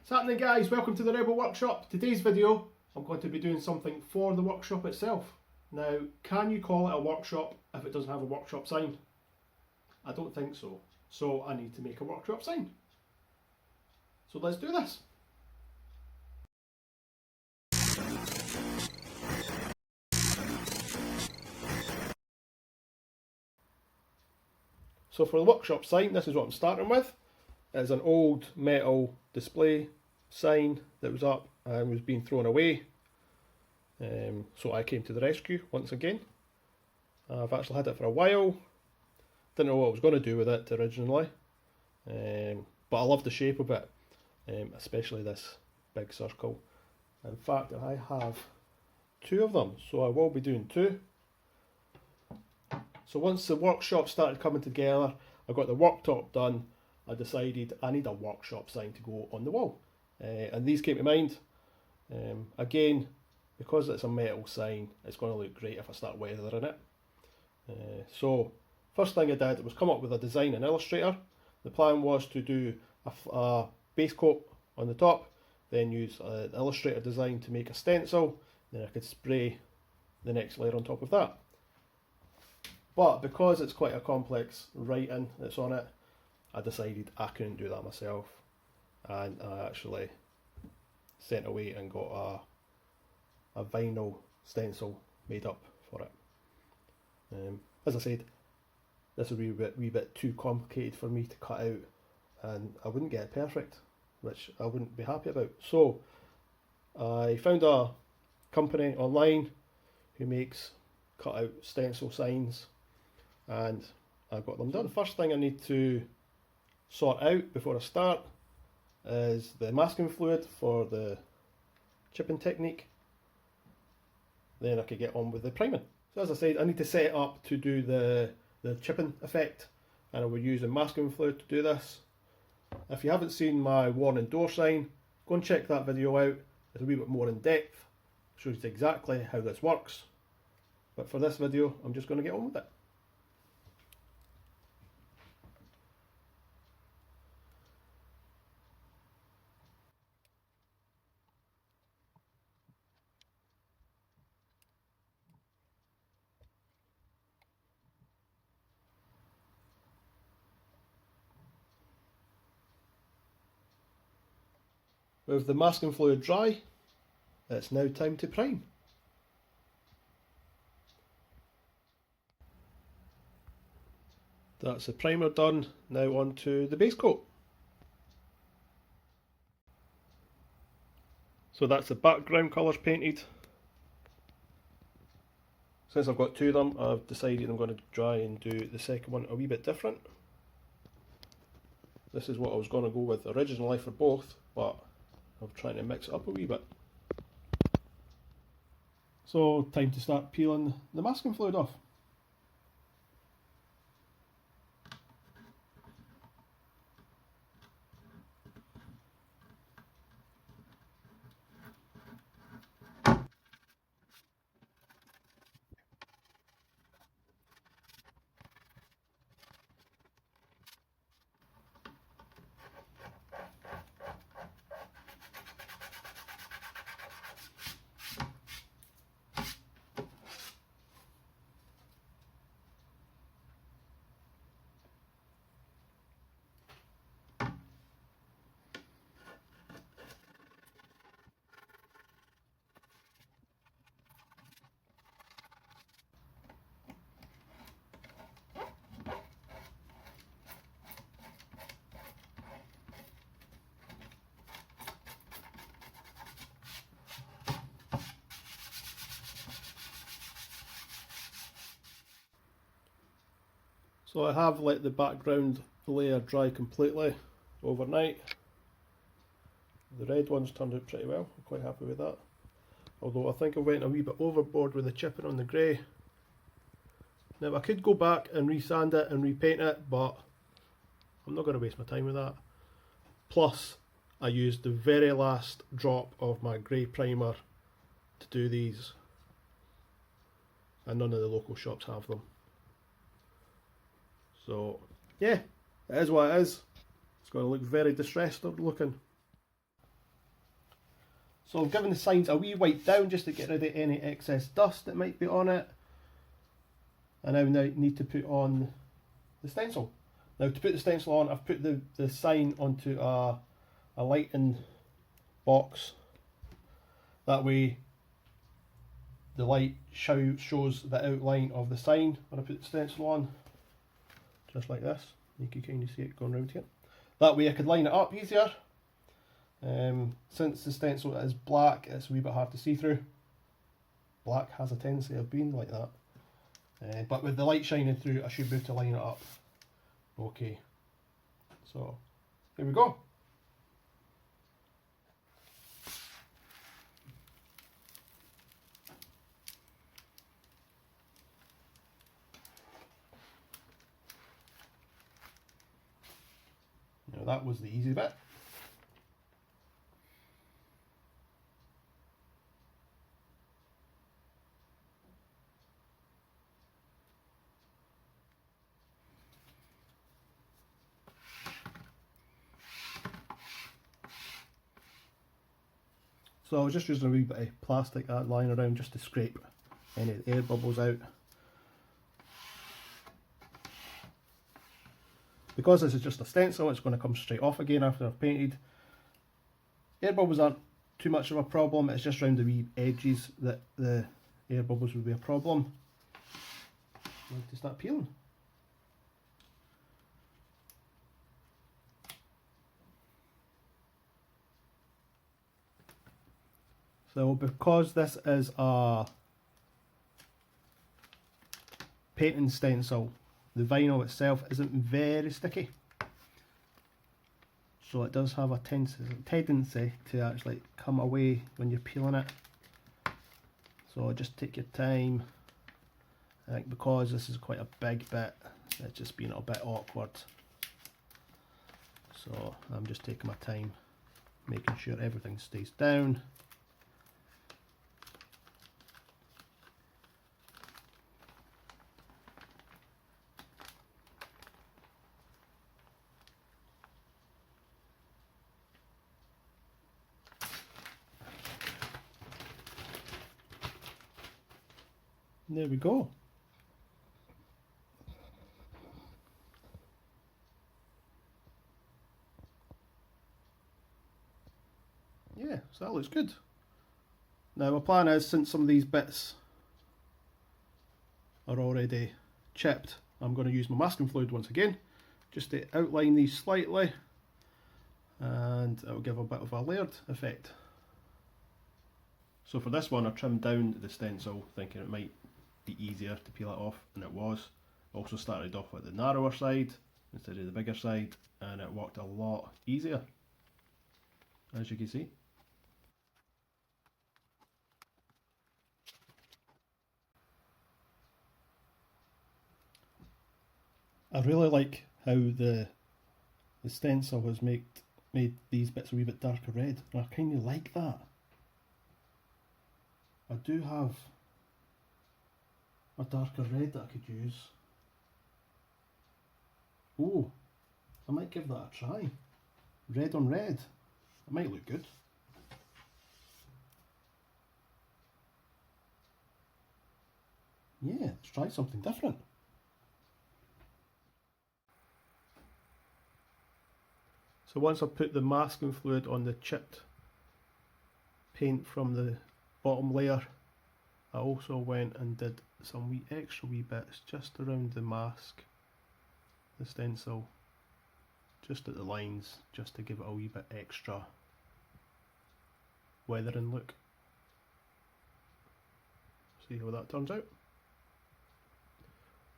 What's happening, guys? Welcome to the Rebel Workshop. Today's video I'm going to be doing something for the workshop itself. Now, can you call it a workshop if it doesn't have a workshop sign? I don't think so. So I need to make a workshop sign. So let's do this. So for the workshop sign, this is what I'm starting with. It's an old metal display sign that was up and was being thrown away. So I came to the rescue once again. I've actually had it for a while. Didn't know what I was going to do with it originally, but I love the shape of it, especially this big circle. In fact, I have two of them, so I will be doing two. So once the workshop started coming together, I got the worktop done. I decided I need a workshop sign to go on the wall, and these came to mind. Again, because it's a metal sign, it's going to look great if I start weathering it. So first thing I did was come up with a design in Illustrator. The plan was to do a base coat on the top, then use an Illustrator design to make a stencil, then I could spray the next layer on top of that. But because it's quite a complex writing that's on it, I decided I couldn't do that myself, and I actually sent away and got a vinyl stencil made up for it. As I said, this would be a wee bit too complicated for me to cut out, and I wouldn't get it perfect, which I wouldn't be happy about. So I found a company online who makes cut out stencil signs, and I got them done. The first thing I need to sort out before I start is the masking fluid for the chipping technique. Then I could get on with the priming. So as I said, I need to set it up to do the chipping effect, and I will use the masking fluid to do this. If you haven't seen my warning door sign, go and check that video out. It's a wee bit more in depth, shows you exactly how this works. But for this video, I'm just going to get on with it. With the masking fluid dry, it's now time to prime. That's the primer done, now on to the base coat. So that's the background colours painted. Since I've got two of them, I've decided I'm going to try and do the second one a wee bit different. This is what I was going to go with originally for both, but I'm trying to mix it up a wee bit. So time to start peeling the masking fluid off. So I have let the background layer dry completely overnight. The red ones turned out pretty well, I'm quite happy with that. Although I think I went a wee bit overboard with the chipping on the grey. Now I could go back and resand it and repaint it, but I'm not going to waste my time with that. Plus I used the very last drop of my grey primer to do these, and none of the local shops have them. So yeah, it is what it is. It's going to look very distressed looking. So I've given the signs a wee wipe down just to get rid of any excess dust that might be on it. And I now need to put on the stencil. Now to put the stencil on, I've put the sign onto a lighting box. That way the light shows the outline of the sign when I put the stencil on. Just like this. You can kind of see it going around here. That way I could line it up easier. Since the stencil is black, it's a wee bit hard to see through. Black has a tendency of being like that. But with the light shining through, I should be able to line it up. Okay. So, here we go. Now that was the easy bit. So I was just using a wee bit of plastic lying around just to scrape any of the air bubbles out. Because this is just a stencil, it's going to come straight off again after I've painted. Air bubbles aren't too much of a problem, it's just around the wee edges that the air bubbles would be a problem. I like to start peeling. So because this is a painting stencil, the vinyl itself isn't very sticky. So it does have a tendency to actually come away when you're peeling it. So just take your time. I think because this is quite a big bit, it's just been a bit awkward. So I'm just taking my time, making sure everything stays down. There we go. Yeah, so that looks good. Now my plan is, since some of these bits are already chipped, I'm going to use my masking fluid once again, just to outline these slightly, and it will give a bit of a layered effect. So for this one I trimmed down the stencil thinking it might be easier to peel it off, and it was. Also started off with the narrower side instead of the bigger side, and it worked a lot easier, as you can see. I really like how the stencil has made these bits a wee bit darker red, and I kind of like that. I do have a darker red that I could use. Oh, I might give that a try. Red on red. It might look good. Yeah, let's try something different. So once I put the masking fluid on the chipped paint from the bottom layer, I also went and did some extra wee bits just around the mask, the stencil, just at the lines, just to give it a wee bit extra weathering look. See how that turns out.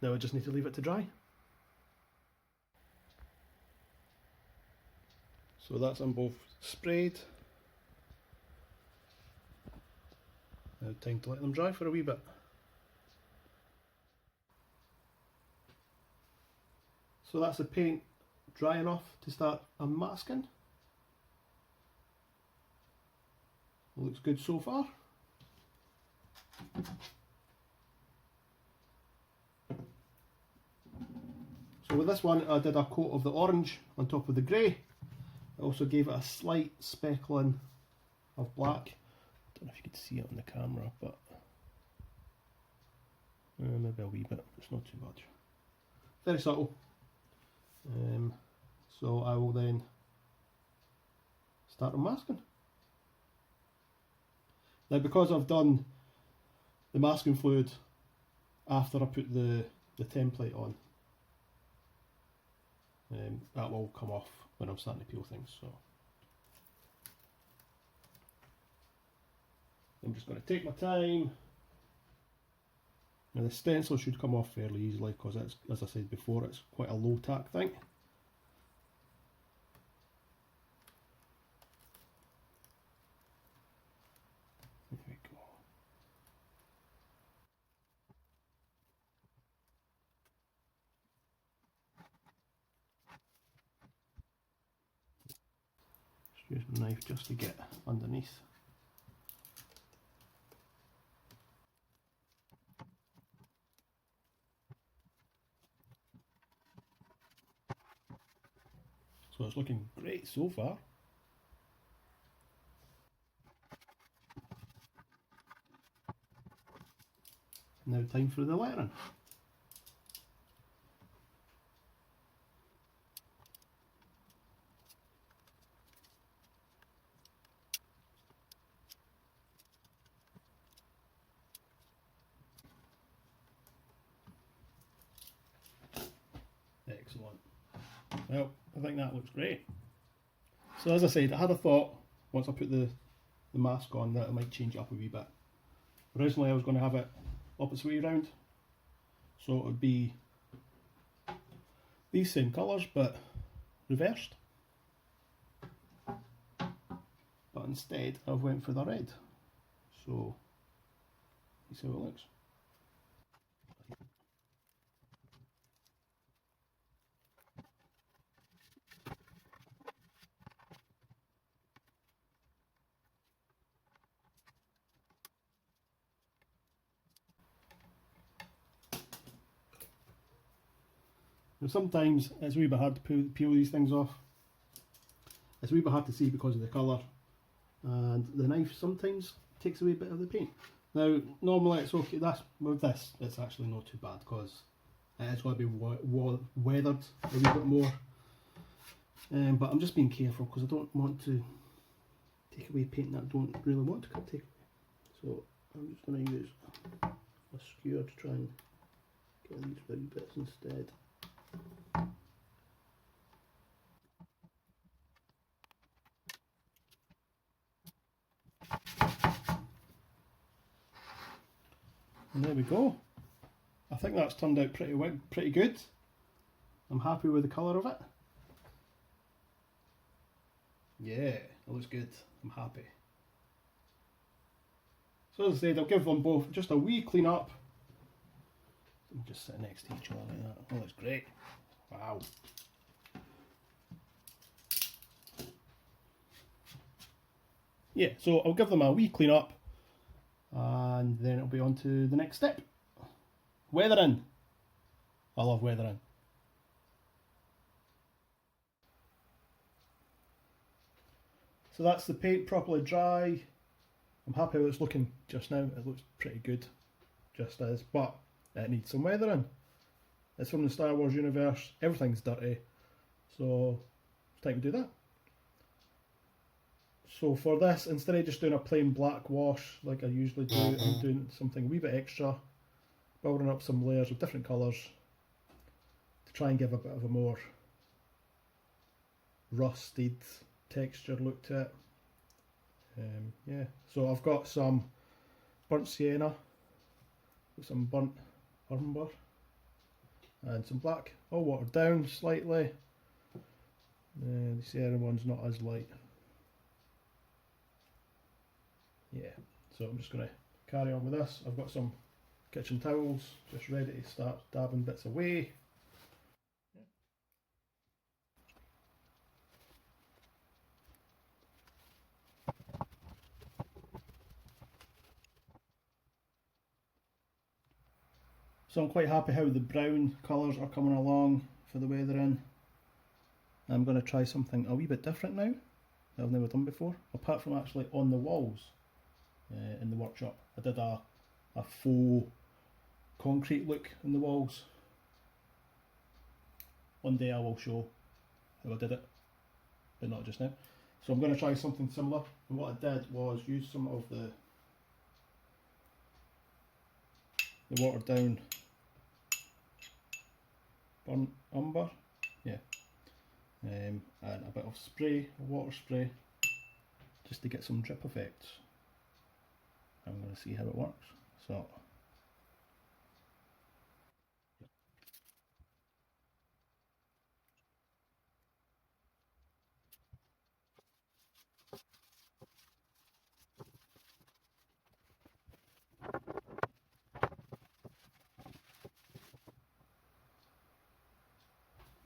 Now I just need to leave it to dry. So that's them both sprayed. Now time to let them dry for a wee bit. So that's the paint dry enough to start unmasking. Looks good so far. So with this one I did a coat of the orange on top of the grey. I also gave it a slight speckling of black. Don't know if you can see it on the camera, but maybe a wee bit. It's not too much. Very subtle. So I will then start unmasking. Now, because I've done the masking fluid after I put the template on, that will come off when I'm starting to peel things. So I'm just going to take my time. Now the stencil should come off fairly easily because it's, as I said before, it's quite a low tack thing. There we go. Just use my knife just to get underneath. So it's looking great so far. Now time for the lettering. Excellent. Well, I think that looks great. So as I said, I had a thought once I put the mask on that I might change it up a wee bit. Originally I was going to have it opposite way around, so it would be these same colours but reversed. But instead I've went for the red. So you see how it looks. Now sometimes it's a wee bit hard to peel these things off. It's a wee bit hard to see because of the colour, and the knife sometimes takes a wee bit of the paint. Now normally it's okay, with this it's actually not too bad because it's going to be weathered a wee bit more, but I'm just being careful because I don't want to take away paint that I don't really want to take away. So I'm just going to use a skewer to try and get these wee bits instead. And there we go. I think that's turned out pretty good. I'm happy with the colour of it. Yeah, it looks good. I'm happy. So as I said, I'll give them both just a wee clean up. I'm just sitting next to each other like that. Oh, that's great. Wow. Yeah, so I'll give them a wee clean up and then it'll be on to the next step. Weathering. I love weathering. So that's the paint properly dry. I'm happy with it's looking just now. It looks pretty good, just as, but it needs some weathering. It's from the Star Wars universe. Everything's dirty, so it's time to do that. So for this, instead of just doing a plain black wash like I usually do, I'm doing something a wee bit extra, building up some layers of different colours to try and give a bit of a more rusted texture look to it. Yeah, so I've got some burnt sienna, some burnt umber, and some black, all watered down slightly. The sienna one's not as light. Yeah, so I'm just going to carry on with this. I've got some kitchen towels just ready to start dabbing bits away. So I'm quite happy how the brown colours are coming along for the weathering. I'm going to try something a wee bit different now. that I've never done before, apart from actually on the walls in the workshop. I did a faux concrete look in the walls. One day I will show how I did it, but not just now. So I'm going to try something similar, and what I did was use some of the watered down burnt umber, yeah, and a bit of spray, water spray, just to get some drip effects. I'm going to see how it works. So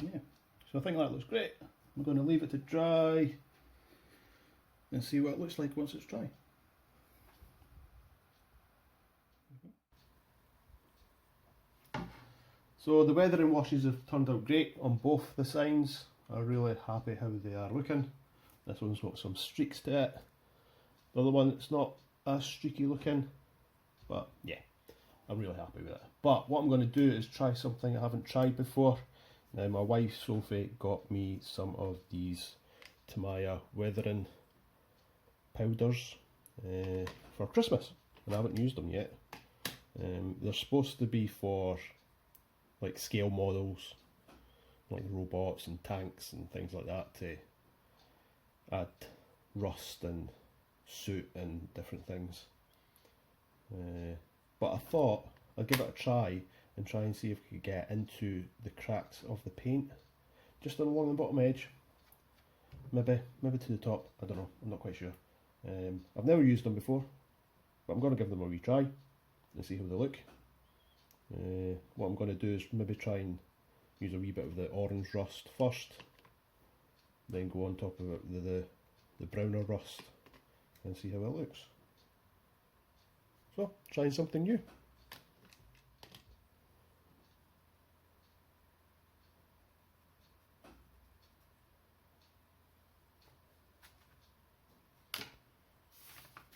yeah, so I think that looks great. I'm going to leave it to dry and see what it looks like once it's dry. So the weathering washes have turned out great on both the signs. I'm really happy how they are looking. This one's got some streaks to it. The other one, it's not as streaky looking, but yeah, I'm really happy with it. But what I'm going to do is try something I haven't tried before. Now my wife Sophie got me some of these Tamaya weathering powders for Christmas, and I haven't used them yet. They're supposed to be for like scale models, like robots and tanks and things like that, to add rust and soot and different things. But I thought I'd give it a try and try and see if we could get into the cracks of the paint, just along the bottom edge, maybe to the top, I don't know, I'm not quite sure. I've never used them before, but I'm going to give them a wee try and see how they look. What I'm going to do is maybe try and use a wee bit of the orange rust first, then go on top of it with the browner rust and see how it looks. So, trying something new.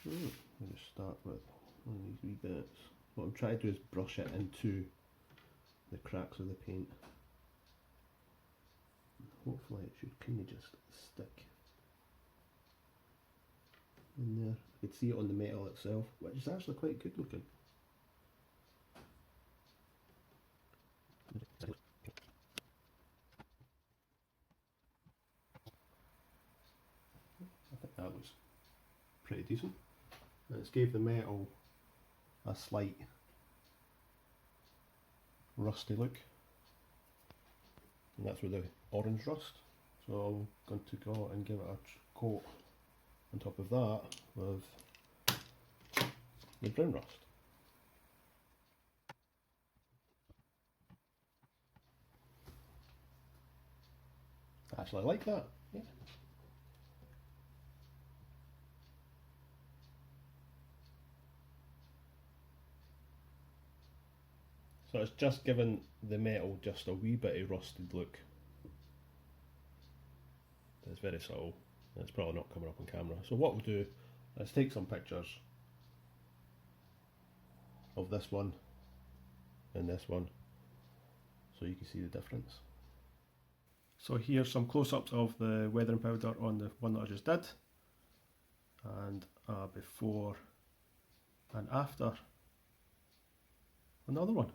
I'll just start with one of these wee bits. What I'm trying to do is brush it into the cracks of the paint. Hopefully it should kind of just stick in there. You can see it on the metal itself, which is actually quite good looking. I think that looks pretty decent. And it's gave the metal a slight rusty look, and that's with the orange rust. So I'm going to go and give it a coat on top of that with the brown rust. I actually like that, yeah. So it's just given the metal just a wee bit of rusted look. It's very subtle, and it's probably not coming up on camera. So what we'll do is take some pictures of this one and this one, so you can see the difference. So here's some close-ups of the weathering powder on the one that I just did, and before and after another one.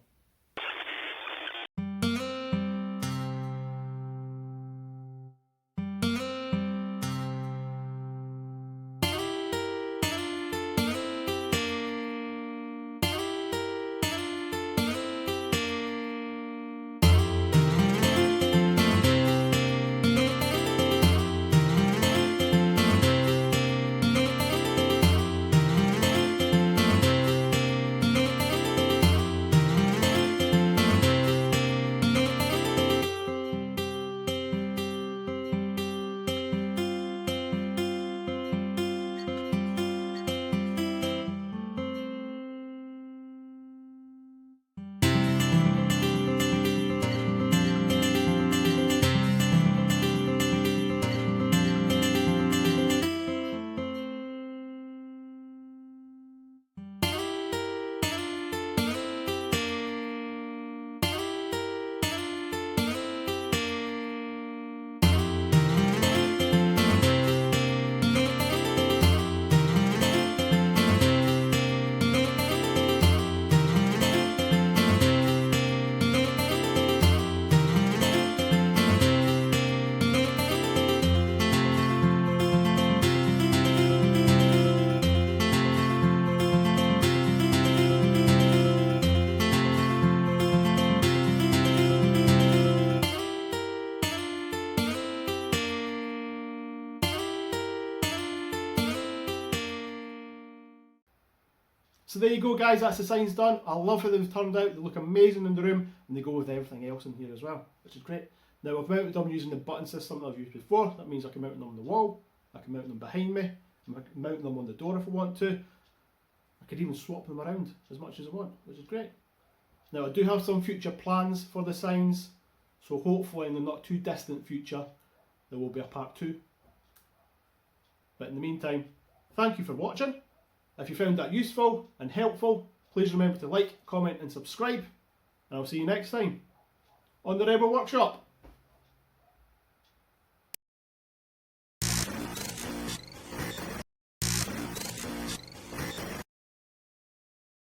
So there you go guys, that's the signs done. I love how they've turned out, they look amazing in the room and they go with everything else in here as well, which is great. Now I've mounted them using the button system that I've used before. That means I can mount them on the wall, I can mount them behind me, I can mount them on the door if I want to. I could even swap them around as much as I want, which is great. Now I do have some future plans for the signs, so hopefully in the not too distant future there will be a part 2. But in the meantime, thank you for watching. If you found that useful and helpful, please remember to like, comment and subscribe, and I'll see you next time on the Rebel Workshop.